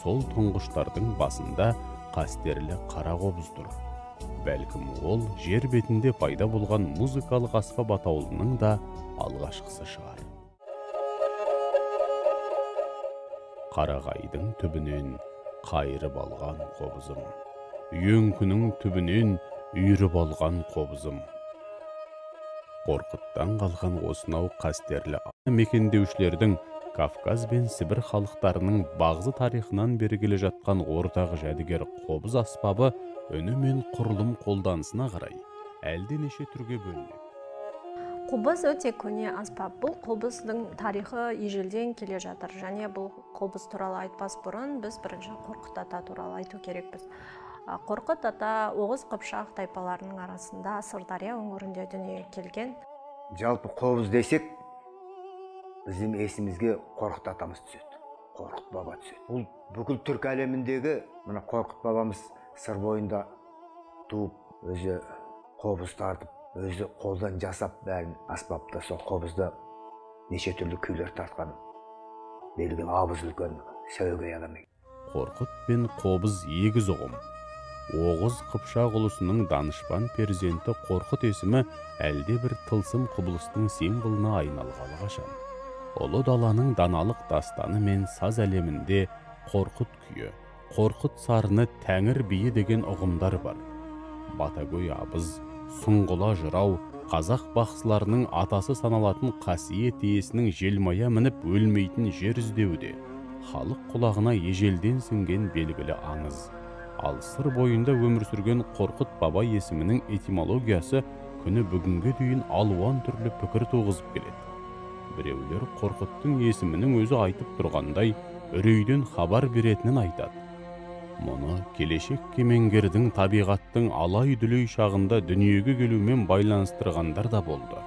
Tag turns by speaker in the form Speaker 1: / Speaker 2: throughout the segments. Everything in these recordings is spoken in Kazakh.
Speaker 1: сол тұңғыштардың басында қастерлі қара қобыз тұр. Бәлкім ол жер бетінде пайда болған музыкалық аспап атаулының да алғашқысы шығар. Қарағайдың түбінен қайырып алған қобызым, үйеңкінің түбінен үйіріп алған қобызым. Қорқыттан қалған осынау қастерлі мекендеушілердің Кавказ бен Сібір халықтарының бағзы тарихынан бері келе жатқан ортақ жәдігер қобыз аспабы үні мен құрылым қолданысына қарай әлде неше түрге бөлінеді.
Speaker 2: Қобыз өте көне аспап. Бұл қобыздың тарихы ежелден келе жатыр. Және бұл қобыз туралы айтпас бұрын біз бірінші Қорқыт ата туралы айту керекпіз. Қорқыт ата Оғыз Қыпшақ тайпаларының арасында Сырдария өңірінде дүниеге келген.
Speaker 3: Жалпы қобыз десек, біздің есімізге Қорқыт атамыз түседі. Қорқыт баба түседі. Бұл бүкіл түркі әлеміндегі мына Қорқыт бабамыз сыр бойында туып, өзі қобыз тартып, өзі қолдан жасап бәрін аспапта, сол қобызда неше түрлі күйлер тартқан белгілі абыз үлкен сәуегей адам.
Speaker 1: Қорқыт пен қобыз егіз ұғым. Оғыз Қыпшақ ұлысының данышпан перзенті Қорқыт есімі әлде бір тылсым құбылыстың символына айналғалы қашан. Ұлы даланың даналық дастаны мен саз әлемінде Қорқыт күйі, Қорқыт сарыны тәңір биі деген ұғымдар бар. Батагөй абыз, сұңғыла жырау, қазақ бақсыларының атасы саналатын қасиет иесінің желмая мініп өлмейтін жер іздеуде, халық құлағына ежелден сіңген белгілі аңыз. Ал сыр бойында өмір сүрген Қорқыт баба есімінің этимологиясы күні бүгінге дейін алуан түрлі пікір туғызып келеді. Біреулер Қорқыттың есімінің өзі айтып тұрғандай, үрейден хабар беретінін айтады. Мұны келешек кемеңгердің табиғаттың алай-дүлей шағында дүниеге келумен байланыстырғандар да болды.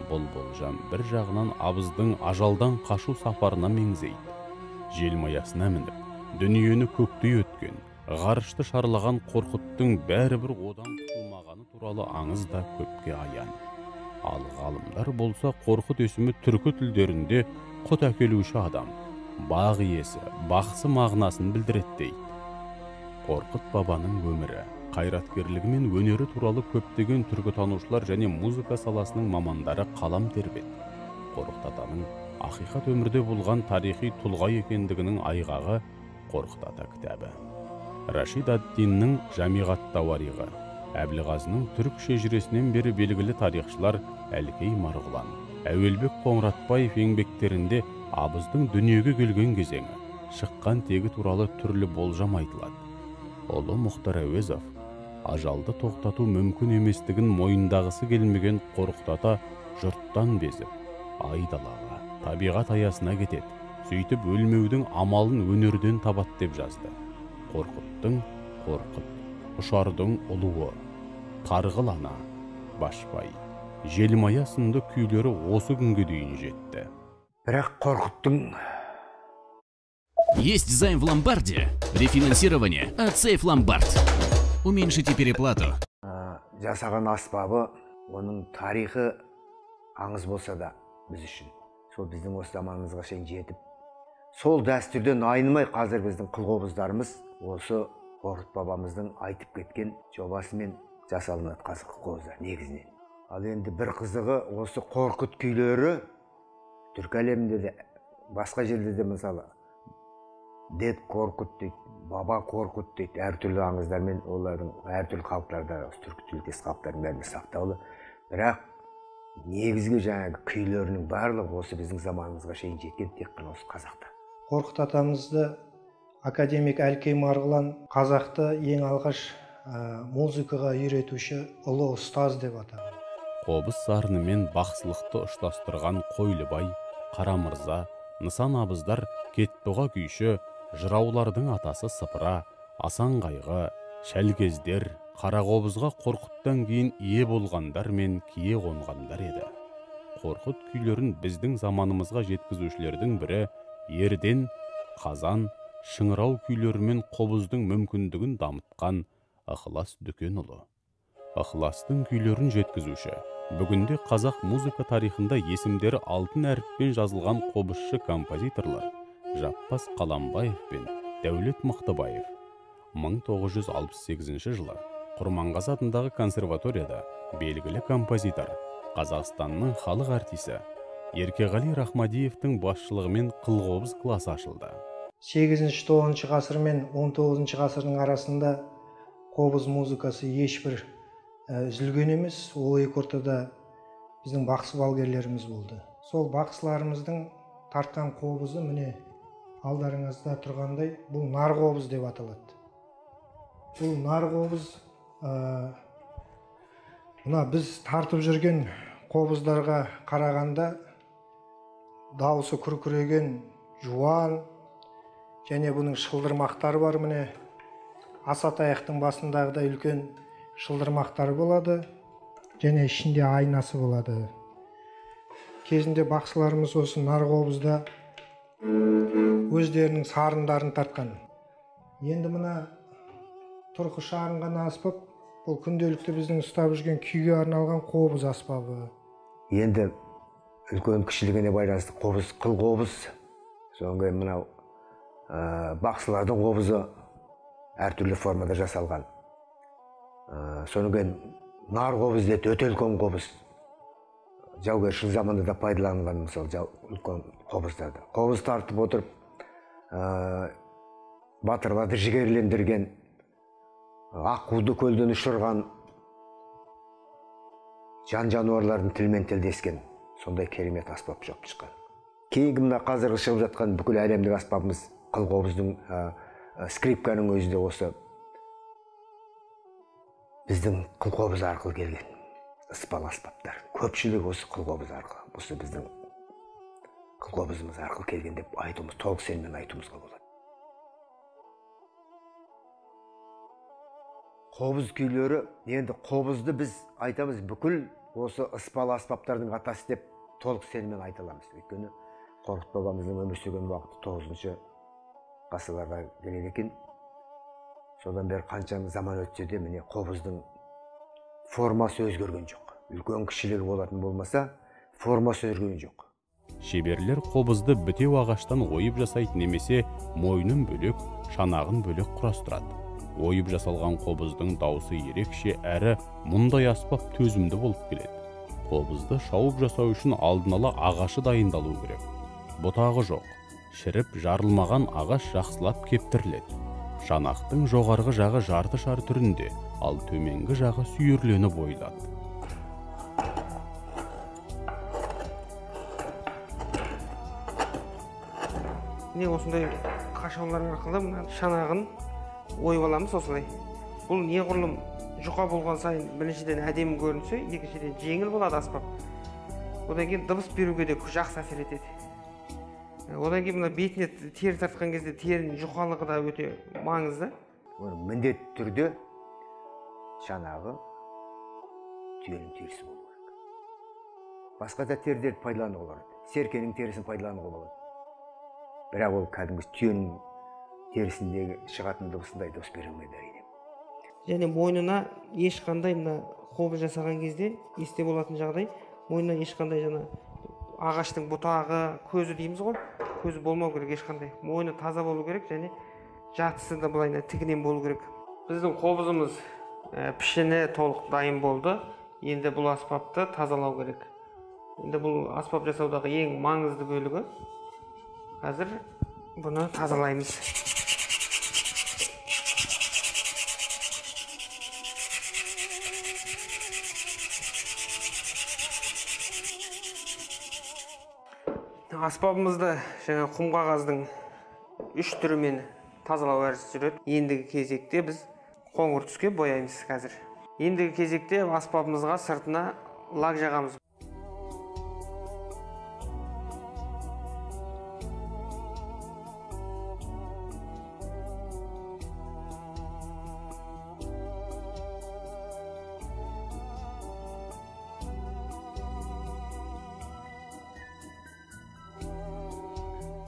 Speaker 1: Бұл болжам бір жағынан абыздың ажалдан қашу сапарына меңзейді. Желмаясына мініп, дүниені көктей өткен, ғарышты шарлаған Қорқыттың бәрібір одан құтылмағаны туралы аңыз да көпке аян. Ал ғалымдар болса Қорқыт есімі түркі тілдерінде құт әкелуші адам, бақ иесі, бақсы мағынасын білдіреді дейді. Қорқыт бабаның өмірі, қайраткерлігі мен өнері туралы көптеген түркітанушылар және музыка саласының мамандары қалам тербеді. Қорқыт атаның ақиқат өмірде болған тарихи тұлға екендігінің айғағы Қорқыт ата кітабы. Рашид ад-Диннің Жамиғат Тауарихы, Әбілғазының түрік шежіресінен бері белгілі тарихшылар Әлкей Марғұлан, Әуелбек Қоңыратбаев еңбектерінде абыздың дүниеге келген кезеңі, шыққан тегі туралы түрлі болжам айтылады. Ұлы Мұхтар Әуезов ажалды тоқтату мүмкін еместігін мойындағысы келмеген Қорқыт ата жұрттан безіп, айдалаға, табиғат аясына кетеді, сөйтіп өлмеудің амалын өнерден табады деп жазды. Қорқыттың Қорқыт, ұшардың ұлуы, Тарғыл ана, Башбай, Желмая сынды күйлері осы күнге дейін жетті.
Speaker 3: Бірақ Қорқыттың
Speaker 4: Есть займ в ломбарде. Рефинансирование от Сейф Ломбард. Уменьшите переплату.
Speaker 3: Жасаған аспабы, оның тарихы аңыз болса да біз үшін. Сол біздің осы заманымызға шейін жетіп, сол дәстүрден айнымай қазір біздің қыл-қобыздарымыз осы Қорқыт бабамыздың айтып кеткен жобасымен жасалынады қазір қыл-қобыздар негізінен. Ал енді бір қызығы осы Қорқыт күйлері түркі әлемінде де, басқа жерде де мысалы Дед Қорқыт дейді, Баба Қорқыт дейді, әртүрлі аңыздармен олардың әртүрлі халықтарда, түркі тілдес халықтардың бәрінде сақтаулы. Бірақ негізгі жаңағы күйлерінің барлығы осы біздің заманымызға шейін жеткен тек қана осы қазақта.
Speaker 5: Қорқыт атамызды академик Әлкей Марғұлан қазақты ең алғаш музыкаға үйретуші ұлы ұстаз деп атады.
Speaker 1: Қобыз сарынымен бақсылықты ұштастырған Қойлыбай, Қарамырза, Нысан абыздар, Кетбұға күйші, жыраулардың атасы Сыпыра, Асан қайғы, Шәлкездер, Қарақобызға Қорқыттан кейін ие болғандар мен кие қонғандар еді. Қорқыт күйлерін біздің заманымызға жеткізушілердің бірі Ерден, Қазан, Шыңырау күйлерімен қобыздың мүмкіндігін дамытқан Ықылас Дүкенұлы. Ықыластың күйлерін жеткізуші, бүгінде қазақ музыка тарихында есімдері алтын әріппен жазылған қобызшы композиторлар Жаппас Қаламбаев пен Дәулет Мықтыбаев 1968 жылы Құрманғазы атындағы консерваторияда белгілі композитор, Қазақстанның халық артисі Еркеғали Рахмадиевтің басшылығымен қылғобыз класы ашылды.
Speaker 5: 8-9 ғасыр мен 19 ғасырдың арасында қобыз музыкасы ешбір үзілген емес. Ол екі ортада біздің бақсы балгерлеріміз болды. Сол бақсыларымыздың тартқан қобызы міне алдарыңызда тұрғандай, бұл нар қобыз деп аталады. Бұл нар қобыз мына біз тартып жүрген қобыздарға қарағанда дауысы күркіреген, жуан, және бұның шылдырмақтары бар. Міне асатаяқтың басындағыдай үлкен шылдырмақтары болады, және ішінде айнасы болады. Кезінде бақсыларымыз осы нар қобызда өздерінің сарындарын тартқан. Енді мына тұрқы шағынған аспап, бұл күнделікті біздің ұстап жүрген күйге арналған қобыз аспабы.
Speaker 3: Енді үлкен кішілігіне байланысты қобыз, қыл қобыз. Соңғы мынау бақсылардың қобызы әртүрлі формада жасалған. Соңғы нар қобыз дейді, өте үлкен қобыз. Жаугершілік заманда да пайдаланылған, мысалы, үлкен қобыздарды. Қобыз тартып отырып, батырларды жігерлендірген, аққуды көлден ұшырған, жан-жануарлардың тілмен тілдескен, сондай керемет аспап жоқ шыққан. Кейінгі мына қазіргі шығып жатқан бүкіл әлемдік аспабымыз қыл қобыздың, скрипканың өзі де осы біздің қыл қобыз арқылы келген ыспал аспаптар. Көпшілігі осы қыл қобыз арқылы, осы біздің қыл қобызымыз арқылы келген деп айтуымыз, толық сеніммен айтуымызға болады. Қобыз күйлері, енді қобызды біз айтамыз, бүкіл осы ыспал аспаптардың атасы деп толық сеніммен айта аламыз. Өйткені Қорқыт бабамыздың өмір сүрген уақыты 9-шы ғасырларға келеді екен. Содан бері қанша заман өтсе де, міне қобыздың формасы өзгерген жоқ. Үлкен кішілігі болатын болмаса, формасы өзгерген жоқ.
Speaker 1: Шеберлер қобызды бітеу ағаштан ойып жасайды, немесе мойнын бөлек, шанағын бөлек құрастырады. Ойып жасалған қобыздың дауысы ерекше әрі мұндай аспап төзімді болып келеді. Қобызды шауып жасау үшін алдын ала ағашы дайындалу керек. Бұтағы жоқ, шіріп жарылмаған ағаш жақсылап кептіріледі. Шанақтың жоғарғы жағы жарты шар түрінде, ал төменгі жағы сүйірленіп ойылады.
Speaker 6: Не осындай қашаулар арқылы мына шанағын ойып аламыз осылай. Бұл неғұрлым жұқа болған сайын біріншіден әдемі көрінсе, екіншіден жеңіл болады аспап. Одан кейін дыбыс беруге де жақсы әсер етеді. Одан кейін мына бетіне тері тартқан кезде терінің жұқалығы да өте маңызды.
Speaker 3: Міндетті түрде шанағы түйенің терісі болу керек. Басқа да терілерді пайдалануға болады. Серкенің терісін пайдалануға болады. Бірақ ол кәдімгі түйенің терісіндегі шығатын дыбысындай дыбыс бере алмайды әрине.
Speaker 6: Және мойнына ешқандай мына қобыз жасаған кезде есте болатын жағдай, мойнына ешқандай жаңа ағаштың бұтағы, көзі дейміз ғой, көзі болмау керек ешқандай. Мойны таза болу керек және жатысы да былайына тігінен болу керек. Біздің қобызымыз пішіні толық дайын болды. Енді бұл аспапты тазалау керек. Енді бұл аспап жасаудағы ең маңызды бөлігі. Қазір бұны тазалаймыз. Аспабымызды жаңа құм қағаздың 3 түрімен тазалау әдісі жүреді. Ендігі кезекте біз қоңыр түске бояймыз қазір. Ендігі кезекте аспабымызға сыртына лак жағамыз.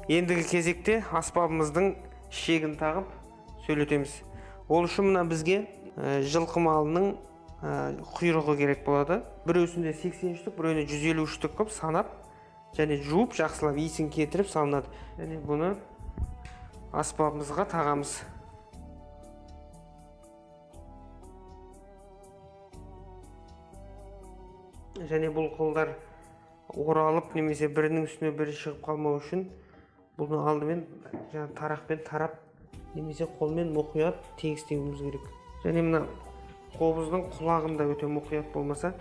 Speaker 6: Ендігі кезекте аспабымыздың шегін тағып сөйлетеміз. Ол үшін мына бізге жылқы малының құйрығы керек болады. Біреусінде 80 штук, біреуіне 150 штук қып санап, және жуып, жақсылап иісін кетіріп салынады. Және бұны аспабымызға тағамыз. Және бұл қолдар оралып немесе бірінің үстіне бірі шығып қалмау үшін бұны алдымен тарақпен тарап немесе қолмен мұқият тегістеуіміз керек. Және мына қобыздың құлағында өте мұқият болмаса,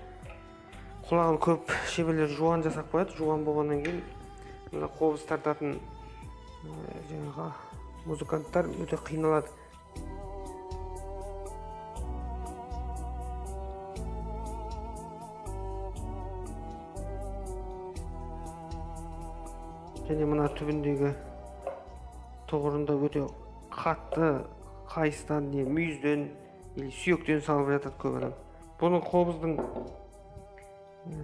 Speaker 6: құлағын көп шеберлер жуан жасап қояды. Жуан болғаннан кейін мына қобыз тартатын жаңағы музыканттар өте қиналады. Және мына түбіндегі тұғырында өте қатты қайыстан не мүйізден или сүйектен салып жатады көп адам. Бұның қобыздың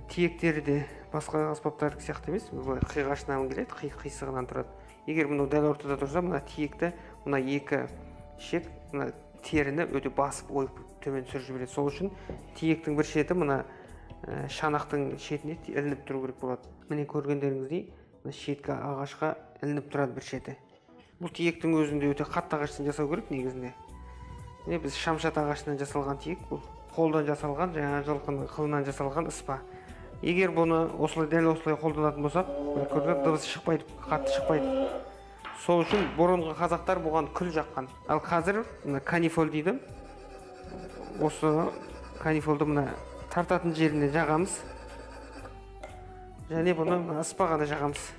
Speaker 6: тиектері де басқа аспаптар сияқты емес, қиғашынан келеді, қисығынан тұрады. Егер мұны дәл ортада тұрса, мына тиекті, мына екі шек, мына теріні өте басып ойып төмен түсіріп жібереді. Сол үшін тиектің бір шеті мына шанақтың шетіне ілініп тұру керек болады. Міне көргендеріңіздей, шеткі ағашқа ілініп тұрады бір шеті. Бұл тиектің өзінде өте қатты ағаштан жасау керек негізінде. Біз шамшат ағашынан жасалған тиек, бұл қолдан жасалған, жаңа жылқының қылынан жасалған ыспа. Егер бұны дәл осылай қолданатын болсақ, дыбыс шықпайды, қатты шықпайды. Сол үшін бұрынғы қазақтар бұған күл жаққан. Ал қазір канифол дейді. Осы канифолды мына тартатын жеріне жағамыз. Және бұны ыспаға да жағамыз.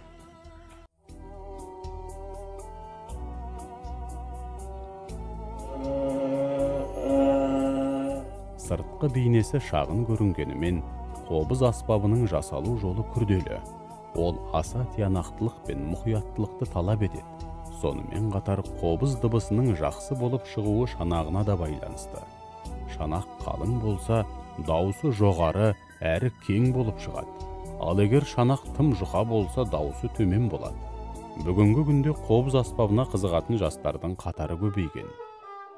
Speaker 1: Сыртқы бейнесі шағын көрінгенімен, қобыз аспабының жасалу жолы күрделі. Ол аса тиянақтылық пен мұқияттылықты талап етеді. Сонымен қатар қобыз дыбысының жақсы болып шығуы шанағына да байланысты. Шанақ қалың болса, дауысы жоғары әрі кең болып шығады. Ал егер шанақ тым жұқа болса, дауысы төмен болады. Бүгінгі күнде қобыз аспабына қызығатын жастардың қатары көбейген.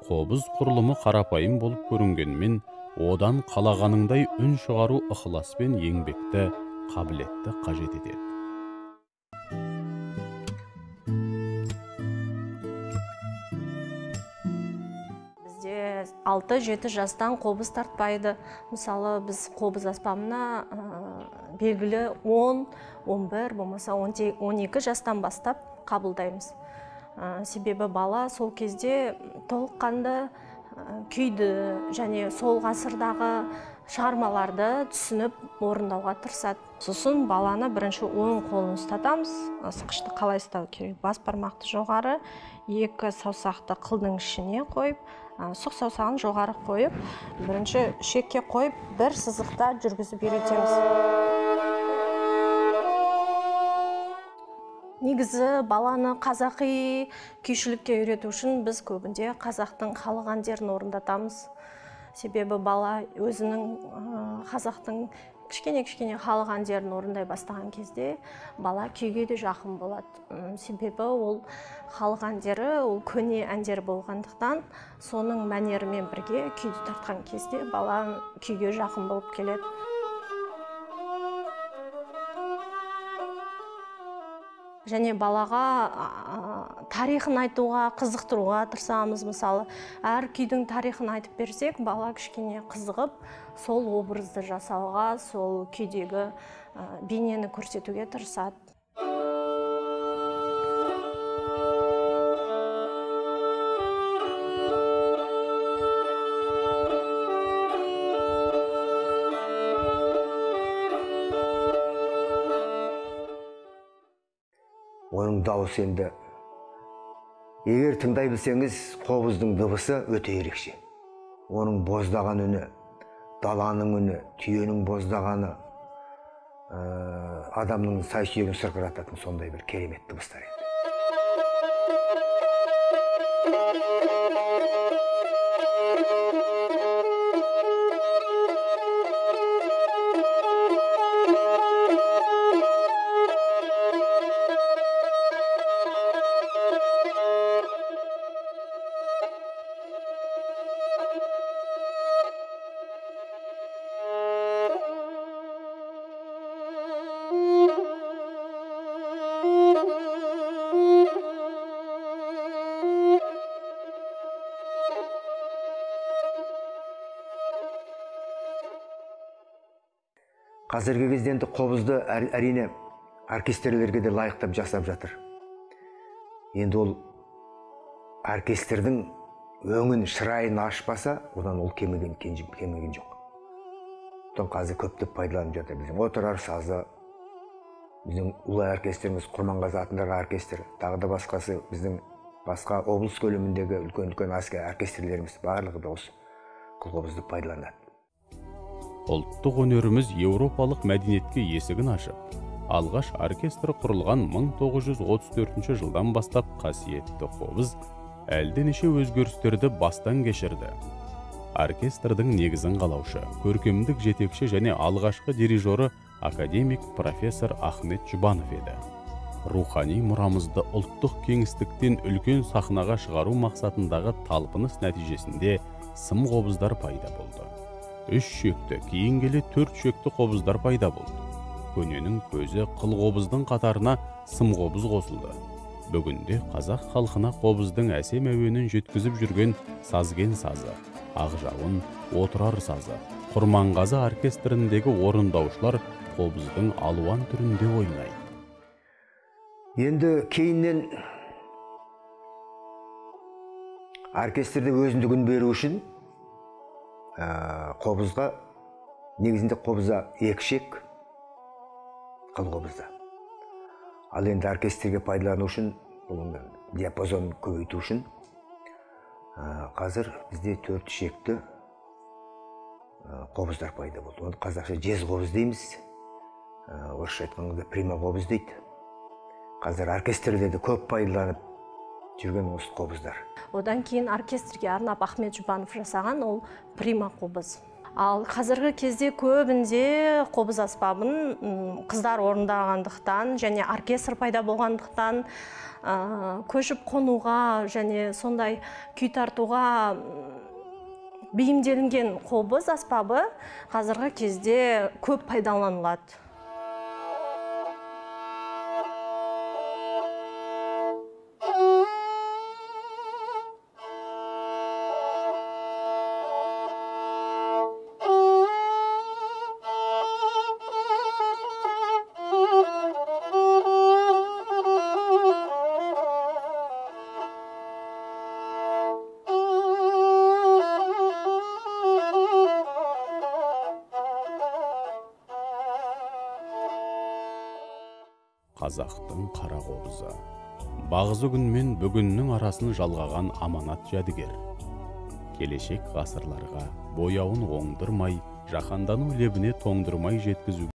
Speaker 1: Қобыз құрылымы қарапайым болып көрінгенімен, одан қалағаныңдай үн шығару ықылас пен еңбекті, қабілетті қажет етеді.
Speaker 2: Бізде 6-7 жастан қобыз тартпайды. Мысалы, біз қобыз аспабына белгілі 10, 11, болмаса 12 жастан бастап қабылдаймыз. Себебі бала сол кезде толыққанды күйді және сол ғасырдағы шығармаларды түсініп орындауға тырысады. Сосын баланы бірінші оң қолын ұстатамыз. Сықышты қалай ұстау керек? Бас бармақты жоғары, екі саусақты қылдың ішіне қойып, сұқ саусағын жоғары қойып, бірінші шекке қойып, бір сызықта жүргізіп үйретеміз. Негізі баланы қазақи күйшілікке үйрету үшін біз көбінде қазақтың халық әндерін орындатамыз. Себебі бала өзінің қазақтың кішкене халық әндерін орындай бастаған кезде бала күйге де жақын болады. Себебі ол халық әндері, ол көне әндер болғандықтан, соның мәнерімен бірге күйді тартқан кезде бала күйге жақын болып келеді. Және балаға тарихын айтуға, қызықтыруға тырысамыз. Мысалы, әр күйдің тарихын айтып берсек, бала кішкене қызығып, сол образды жасауға, сол күйдегі бейнені көрсетуге тырысады.
Speaker 3: Оның дауысы енді, егер тыңдай білсеңіз, қобыздың дыбысы өте ерекше. Оның боздаған үні, даланың үні, түйенің боздағаны, адамның сай сүйегін сырқырататын сондай бір керемет дыбыстар еді. Қазіргі кезде енді қобызды әрине оркестрлерге де лайықтап жасап жатыр. Енді ол оркестрдің өңін, шырайын ашпаса, одан ол кемеген жоқ. Одан қазір көптеп пайдаланып жатыр. Біздің отырар сазы, біздің ұлы оркестріміз, Құрманғазы атындағы оркестр, тағы да басқасы, біздің басқа облыс көлеміндегі үлкен оркестрлеріміз барлығы да осы қылқобызды пайдаланады.
Speaker 1: Ұлттық өнеріміз еуропалық мәдениетке есігін ашып, алғаш оркестр құрылған 1934 жылдан бастап қасиетті қобыз әлденеше өзгерістерді бастан кешірді. Оркестрдің негізін қалаушы, көркемдік жетекші және алғашқы дирижері академик профессор Ахмет Жұбанов еді. Рухани мұрамызды ұлттық кеңістіктен үлкен сахнаға шығару мақсатындағы талпыныс нәтижесінде сым қобыздар пайда болды. 3 шекті, кейін келе 4 шекті қобыздар пайда болды. Көненің көзі қылқобыздың қатарына сым қобыз қосылды. Бүгінде қазақ халқына қобыздың әсем әуенін жеткізіп жүрген Сазген сазы, Ақжауын, Отырар сазы, Құрманғазы оркестріндегі орындаушылар қобыздың алуан түрінде ойнайды.
Speaker 3: Енді кейіннен оркестрде өзіндік үн беру үшін қобызға, негізінде қобызда 2 шек, қылқобызда. Ал енді оркестрге пайдалану үшін, диапазон көбейту үшін, қазір бізде 4 шекті қобыздар пайда болды. Оны қазақша жез қобыз дейміз, орысша айтқанда прима қобыз дейді. Қазір оркестрлерде көп пайдаланып жүрген осы қобыздар.
Speaker 2: Одан кейін оркестрге арнап Ахмет Жұбанов жасаған ол прима қобыз. Ал қазіргі кезде көбінде қобыз аспабын қыздар орындағандықтан және оркестр пайда болғандықтан көшіп қонуға және сондай күй тартуға бейімделінген қобыз аспабы қазіргі кезде көп пайдаланылады.
Speaker 1: Қазақтың қара қобызы. Бағзы күн мен бүгіннің арасын жалғаған аманат жәдігер. Келешек ғасырларға бояуын оңдырмай, жаһандану лебіне тоңдырмай жеткізу